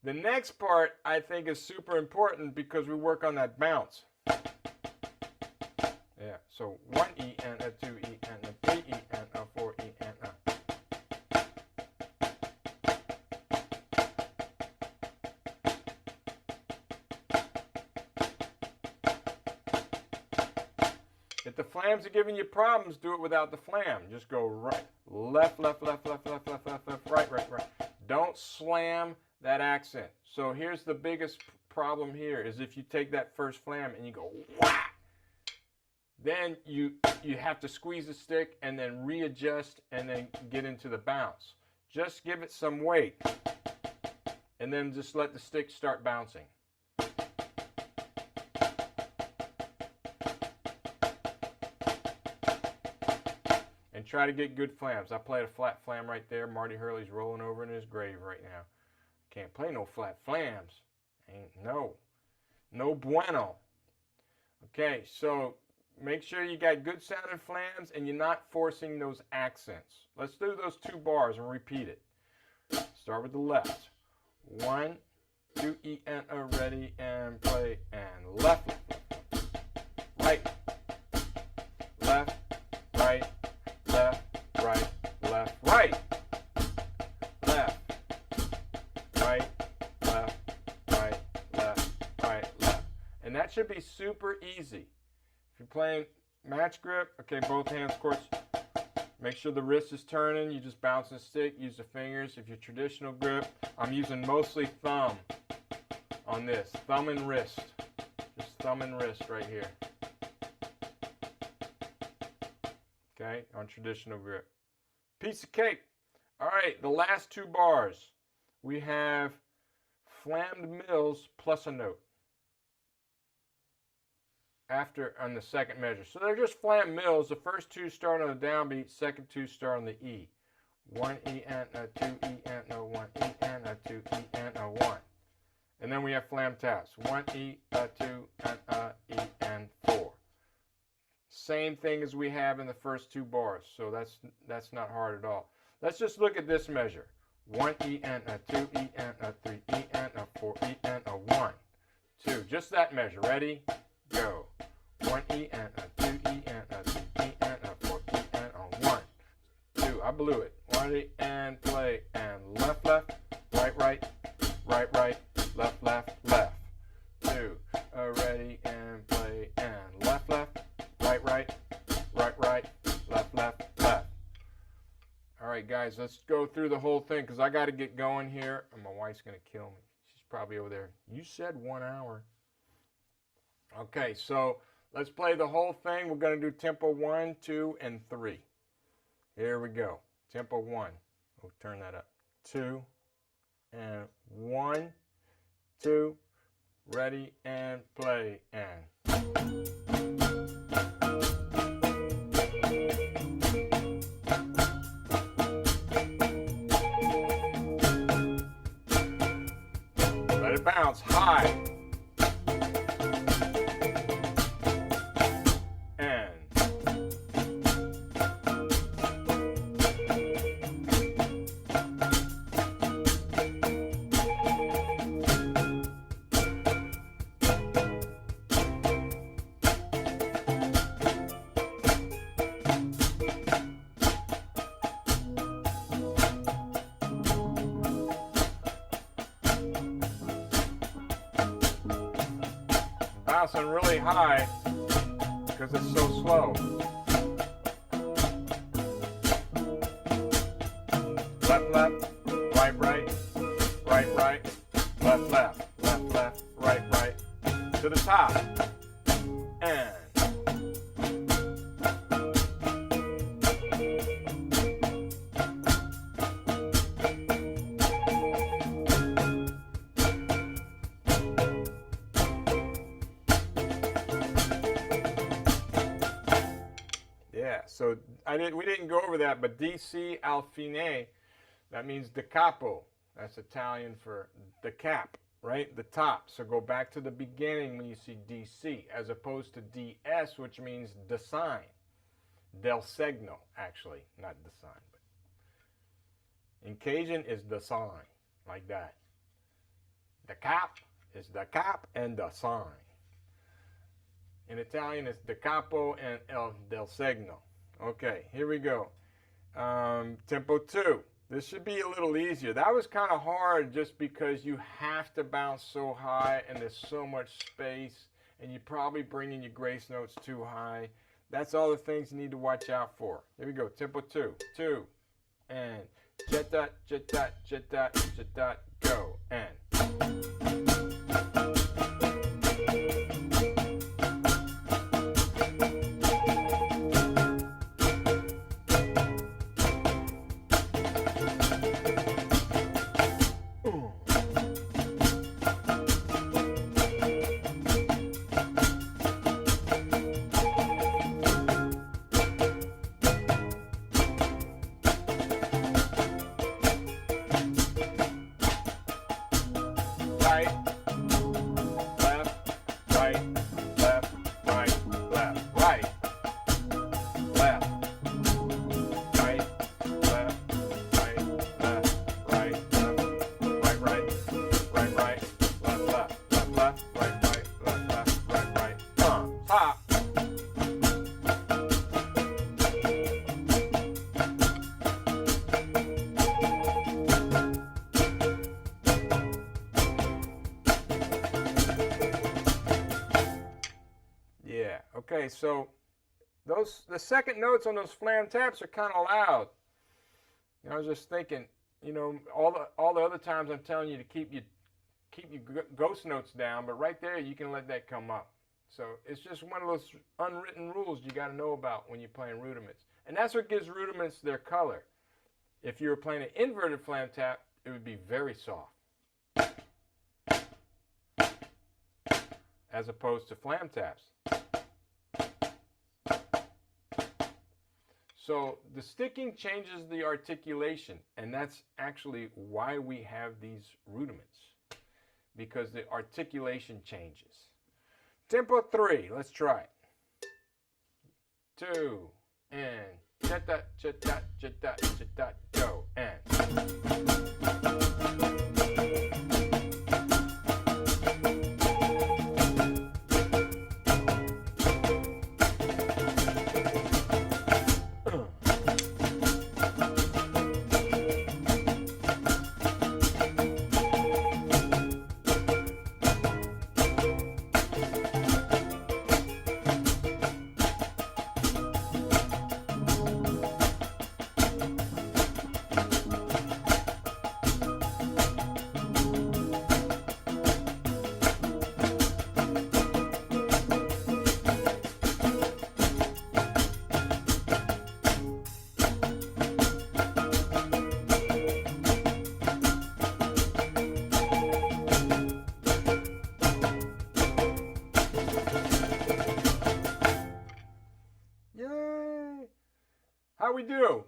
The next part I think is super important because we work on that bounce. Yeah, so 1 E and a 2 E and a 3 E and a 4 E and a. If the flams are giving you problems, do it without the flam. Just go right, left, left, left, left, left, left, left, left, right, right, right. Don't slam that accent. So here's the biggest problem here is if you take that first flam and you go whack, then you have to squeeze the stick and then readjust and then get into the bounce. Just give it some weight and then just let the stick start bouncing. And try to get good flams. I played a flat flam right there. Marty Hurley's rolling over in his grave right now. Can't play no flat flams. No bueno. Okay, so make sure you got good sounding flams and you're not forcing those accents. Let's do those 2 bars and repeat it. Start with the left. 1, 2, E, and a, ready, and play, and left, right, left, right, left, right, left, right, left, right, left, right, left, right, left. And that should be super easy. If you're playing match grip, okay, both hands, of course, make sure the wrist is turning. You just bounce the stick, use the fingers. If you're traditional grip, I'm using mostly thumb on this. Thumb and wrist. Just thumb and wrist right here. Okay, on traditional grip. Piece of cake. All right, the last 2 bars. We have flammed mills plus a note. After on the second measure. So they're just flam mills. The first 2 start on the downbeat, second 2 start on the E. 1 E and a 2 E and a 1 E and a 2 E and a 1. And then we have flam taps. 1 E, a 2 and a E and 4. Same thing as we have in the first 2 bars. So that's not hard at all. Let's just look at this measure. 1 E and a 2 E and a 3 E and a 4 E and a 1. 2. Just that measure. Ready? Go. 1 E and a 2 E and a 3 E and a 4 E and a 1. 2. I blew it. 1 E and play and left, left, right, right, right, right, left, left, left. 2. Ready and play and left, left, right, right, right, right, left, left, left. All right, guys, let's go through the whole thing because I got to get going here and my wife's going to kill me. She's probably over there. You said 1 hour. Okay, so let's play the whole thing. We're going to do tempo 1, 2, and 3. Here we go. Tempo 1. We'll turn that up. 2, and 1, 2, ready, and play, and. Let it bounce high. Bouncing really high because it's so slow. Left, left, right, right, right, right, left, left, left, left, right, right, to the top, and. So we didn't go over that, but DC al fine, that means da capo. That's Italian for the cap, right? The top. So go back to the beginning when you see DC, as opposed to DS, which means the sign. Del segno, actually, not the sign. But in Cajun is the sign, like that. The cap is the cap and the sign. In Italian, it's da capo and del segno. Okay, here we go. Tempo 2. This should be a little easier. That was kind of hard just because you have to bounce so high and there's so much space and you're probably bringing your grace notes too high. That's all the things you need to watch out for. Here we go. Tempo 2. 2. And jet dot, jet dot, jet dot, jet dot, go. And. Okay, so the second notes on those flam taps are kind of loud. You know, I was just thinking, you know, all the other times I'm telling you to keep your ghost notes down, but right there you can let that come up. So it's just one of those unwritten rules you got to know about when you're playing rudiments, and that's what gives rudiments their color. If you were playing an inverted flam tap, it would be very soft, as opposed to flam taps. So the sticking changes the articulation, and that's actually why we have these rudiments, because the articulation changes. Tempo 3, let's try it. 2, and jet dot, jet dot, jet dot, jet dot, go, and. How we do?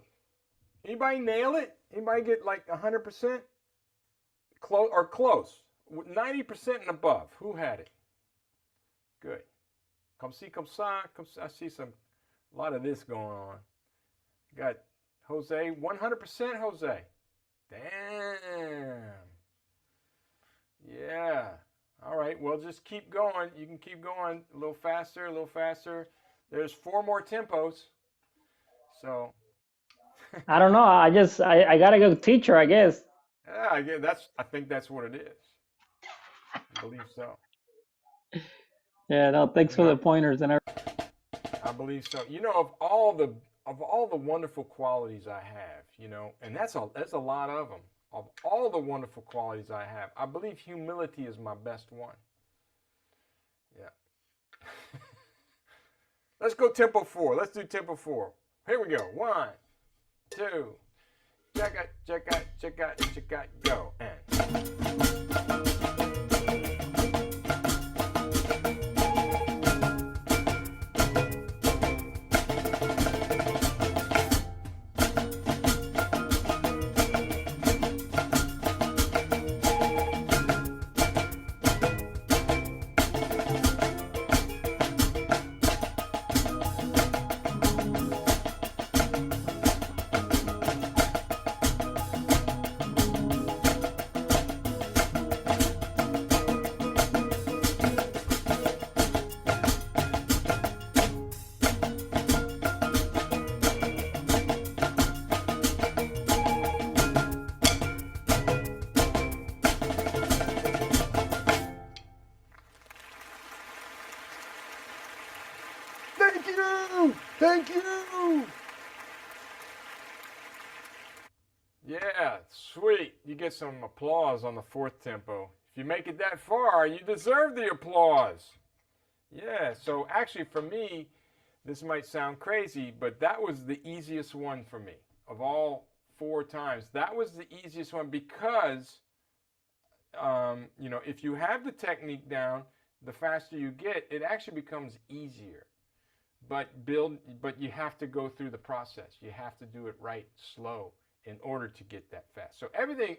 Anybody nail it? Anybody get like 100%? Close or close? 90% and above. Who had it? Good. Come see, come ça. I see a lot of this going on. Got Jose, 100% Jose. Damn. Yeah. All right. Well, just keep going. You can keep going a little faster, a little faster. There's 4 more tempos. So I don't know. I gotta go teacher, I guess. Yeah, I think that's what it is. I believe so. Yeah, no, thanks for the pointers and everything. I believe so. You know, of all the wonderful qualities I have, you know, and that's a lot of them. Of all the wonderful qualities I have, I believe humility is my best one. Yeah. Let's go tempo 4. Let's do tempo 4. Here we go. 1, 2, check out, go, and. you. Thank you. Yeah, sweet. You get some applause on the fourth tempo. If you make it that far, you deserve the applause. Yeah, so actually for me, this might sound crazy, but that was the easiest one for me. Of all 4 times, that was the easiest one because, you know, if you have the technique down, the faster you get, it actually becomes easier. But you have to go through the process. You have to do it right, slow, in order to get that fast. So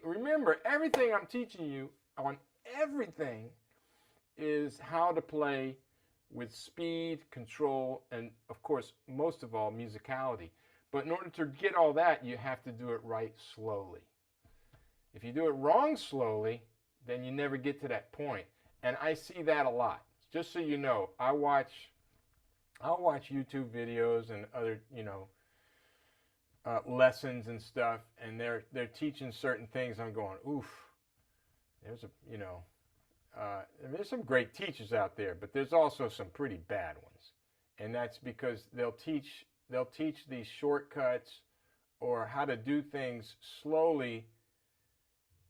remember, everything I'm teaching you on everything is how to play with speed, control, and of course, most of all, musicality. But in order to get all that, you have to do it right slowly. If you do it wrong slowly, then you never get to that point. And I see that a lot. Just so you know, I'll watch YouTube videos and other, you know, lessons and stuff, and they're teaching certain things. I'm going, oof. There's there's some great teachers out there, but there's also some pretty bad ones, and that's because they'll teach these shortcuts or how to do things slowly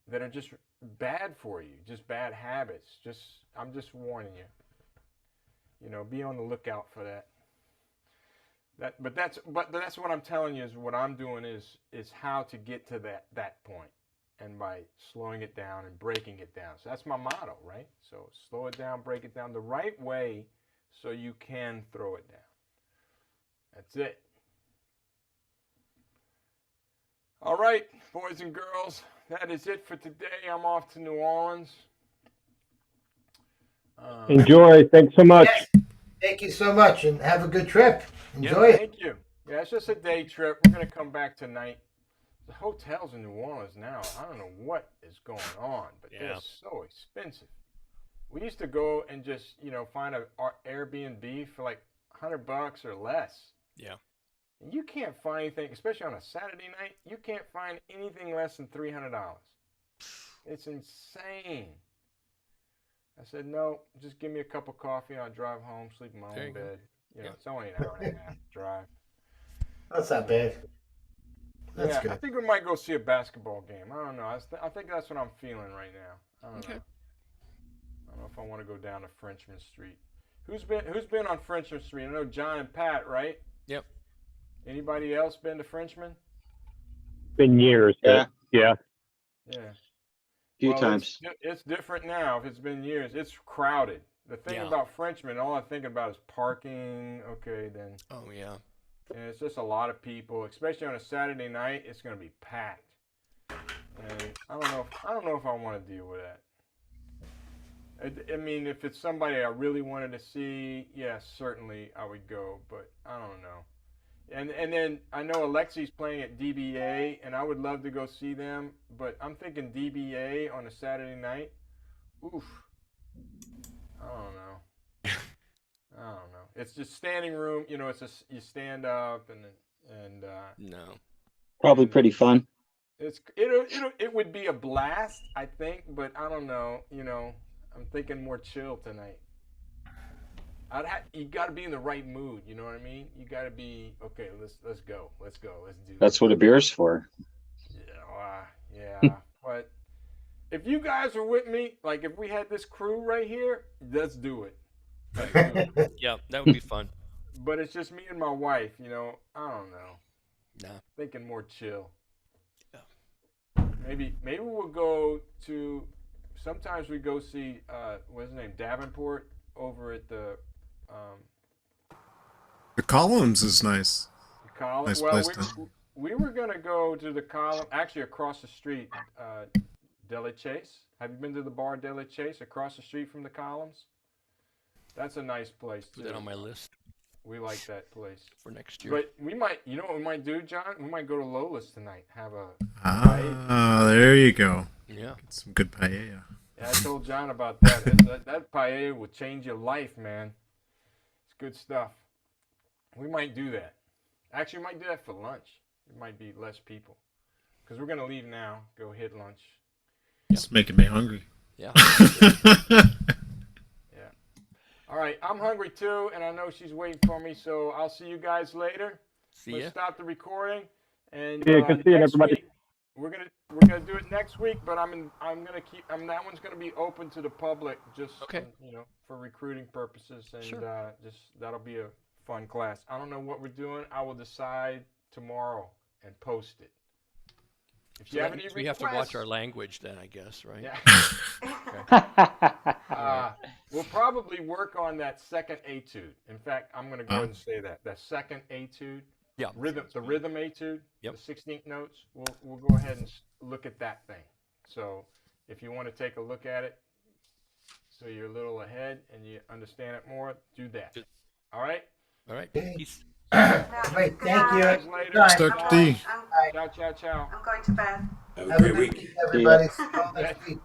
that are just bad for you, just bad habits. I'm just warning you. You know, be on the lookout for that. But that's what I'm telling you is what I'm doing is how to get to that point, and by slowing it down and breaking it down. So that's my motto, right? So slow it down, break it down the right way, so you can throw it down. That's it. All right, boys and girls, that is it for today. I'm off to New Orleans. Enjoy. Thanks so much. Yes. Thank you so much, and have a good trip. Enjoy it. Thank you. Yeah, it's just a day trip. We're going to come back tonight. The hotels in New Orleans now, I don't know what is going on, but they're so expensive. We used to go and just, you know, find an Airbnb for like $100 or less. Yeah. And you can't find anything, especially on a Saturday night, you can't find anything less than $300. It's insane. I said, no, just give me a cup of coffee and I'll drive home, sleep in my own bed. You know, it's only an hour and a half drive. That's not bad. That's good. I think we might go see a basketball game. I don't know. I think that's what I'm feeling right now. I don't know. I don't know if I want to go down to Frenchman Street. Who's been on Frenchman Street? I know John and Pat, right? Yep. Anybody else been to Frenchman? Been years. Yeah. Yeah. Yeah. A few times. It's different now. If it's been years, it's crowded. The thing about Frenchman, all I'm thinking about is parking. Okay, then. Oh yeah. And it's just a lot of people, especially on a Saturday night. It's going to be packed, and I don't know if I want to deal with that. I mean, if it's somebody I really wanted to see, yes, certainly I would go, but I don't know. And then I know Alexi's playing at DBA, and I would love to go see them, but I'm thinking DBA on a Saturday night. Oof. I don't know. I don't know. It's just standing room. You know, you stand up and no. Probably pretty fun. It would be a blast, I think, but I don't know. You know, I'm thinking more chill tonight. You got to be in the right mood. You know what I mean? You got to be okay. Let's go. Let's do. That's what a beer's for. Yeah. But if you guys are with me, like if we had this crew right here, let's do it. Yeah, that would be fun. But it's just me and my wife, you know. I don't know. Nah. Thinking more chill. Yeah. Maybe we'll go to. Sometimes we go see what's his name, Davenport, over at the. The Columns is nice. The Columns. Nice Well, place we were gonna go to the Column, actually across the street, Dele Chase. Have you been to the bar Dele Chase across the street from the Columns? That's a nice place too. Put that on my list We like that place for next year. But we might, you know what we might do, John? We might go to Lola's tonight. Have a there you go. Yeah. Get some good paella. Yeah, I told John about that. That paella will change your life, man. It's good stuff. We might do that. Actually, we might do that for lunch. It might be less people. Because we're going to leave now, go hit lunch. It's making me hungry. Yeah. Yeah. All right, I'm hungry too, and I know she's waiting for me, so I'll see you guys later. See Let's ya. stop the recording, and Yeah, good seeing next everybody. week we're gonna do it next week. But that one's gonna be open to the public, just Okay. for recruiting purposes, and Sure. just that'll be a fun class. I don't know what we're doing. I will decide tomorrow and post it. If you So have that any means we have to watch requests- our language then, I guess, right? Yeah. We'll probably work on that second etude. In fact, I'm going to go ahead and say that second etude, Yeah. the rhythm etude, Yep. the 16th notes. We'll go ahead and look at that thing. So if you want to take a look at it, so you're a little ahead and you understand it more, do that. Good. All right. All right. Okay. Peace. Great, thank you. Guys, later. Good night. Start D. Ciao, ciao, ciao. I'm going to bed. Have a good week, everybody. See you all next week.